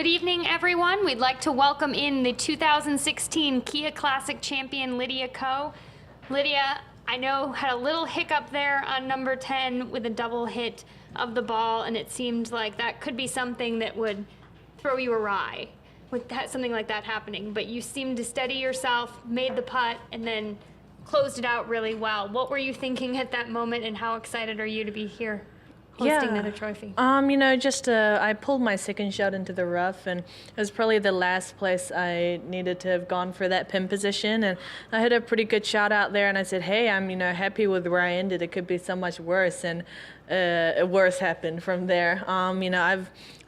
evening, everyone. We'd like to welcome in the 2016 Kia Classic champion, Lydia Ko. Lydia, I know, had a little hiccup there on number 10 with a double hit of the ball, and it seemed like that could be something that would throw you awry with something like that happening. But you seemed to steady yourself, made the putt, and then closed it out really well. What were you thinking at that moment, and how excited are you to be here hosting another trophy? I pulled my second shot into the rough, and it was probably the last place I needed to have gone for that pin position, and I had a pretty good shot out there, and I said, hey, I'm happy with where I ended. It could be so much worse, and worse happened from there.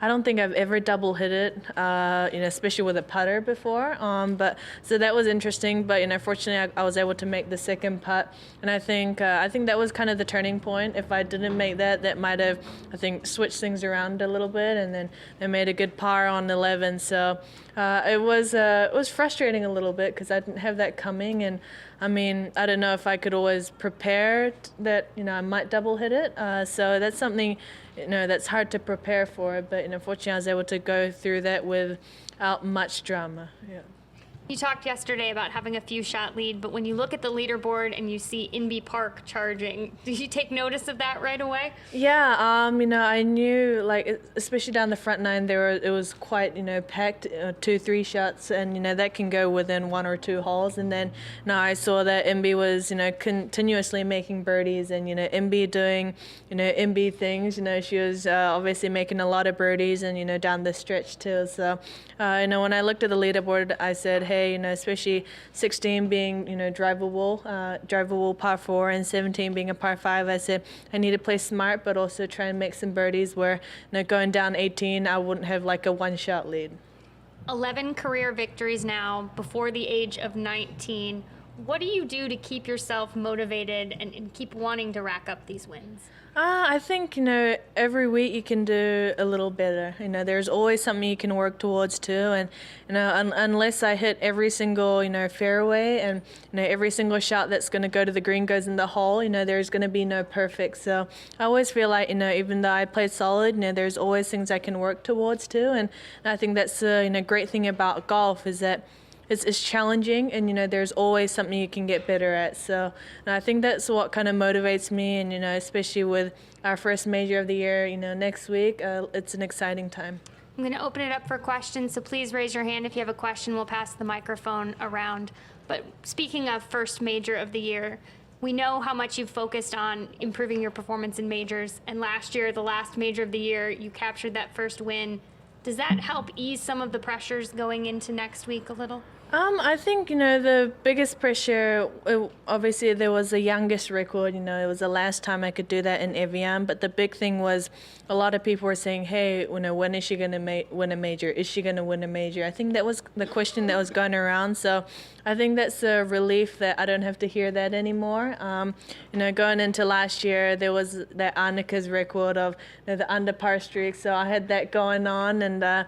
I don't think I've ever double hit it, especially with a putter before. But so that was interesting. But fortunately, I was able to make the second putt, and I think that was kind of the turning point. If I didn't make that, that might have, I think, switched things around a little bit, and then I made a good par on 11. So it was frustrating a little bit because I didn't have that coming, and I don't know if I could always prepare that I might double hit it. So that's something that's hard to prepare for. But fortunately, I was able to go through that without much drama. Yeah. You talked yesterday about having a few shot lead, but when you look at the leaderboard and you see Inby Park charging, did you take notice of that right away? Yeah, I knew, especially down the front nine, it was quite, packed, 2-3 shots, and, that can go within 1 or 2 holes. And then, I saw that Inby was, continuously making birdies, and, Inby doing, Inby things. She was obviously making a lot of birdies, and, down the stretch too. So, when I looked at the leaderboard, I said, hey, especially 16 being, drivable par 4, and 17 being a par 5, I said I need to play smart, but also try and make some birdies where, going down 18, I wouldn't have like a one-shot lead. 11 career victories now before the age of 19. What do you do to keep yourself motivated and keep wanting to rack up these wins? I think, every week you can do a little better. There's always something you can work towards too. And, unless I hit every single, fairway, and, every single shot that's going to go to the green goes in the hole, there's going to be no perfect. So I always feel like, even though I played solid, there's always things I can work towards too. And I think that's the, great thing about golf is that it's challenging, and there's always something you can get better at. So I think that's what kind of motivates me, and especially with our first major of the year, next week, it's an exciting time. I'm going to open it up for questions, so please raise your hand if you have a question. We'll pass the microphone around. But speaking of first major of the year, we know how much you've focused on improving your performance in majors, and last year, the last major of the year, you captured that first win. Does that help ease some of the pressures going into next week a little? I think, the biggest pressure, obviously there was the youngest record, it was the last time I could do that in Aviara, but the big thing was a lot of people were saying, hey, when is she going to win a major? Is she going to win a major? I think that was the question that was going around, so I think that's a relief that I don't have to hear that anymore. Going into last year, there was that Annika's record of the under par streak, so I had that going on, and I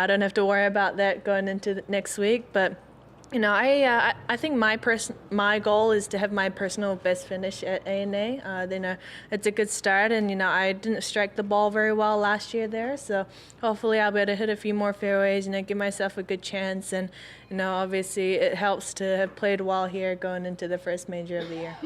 don't have to worry about that going into next week, but I think my goal is to have my personal best finish at ANA. It's a good start, and I didn't strike the ball very well last year there, so hopefully I'll be able to hit a few more fairways, give myself a good chance, and obviously it helps to have played well here going into the first major of the year.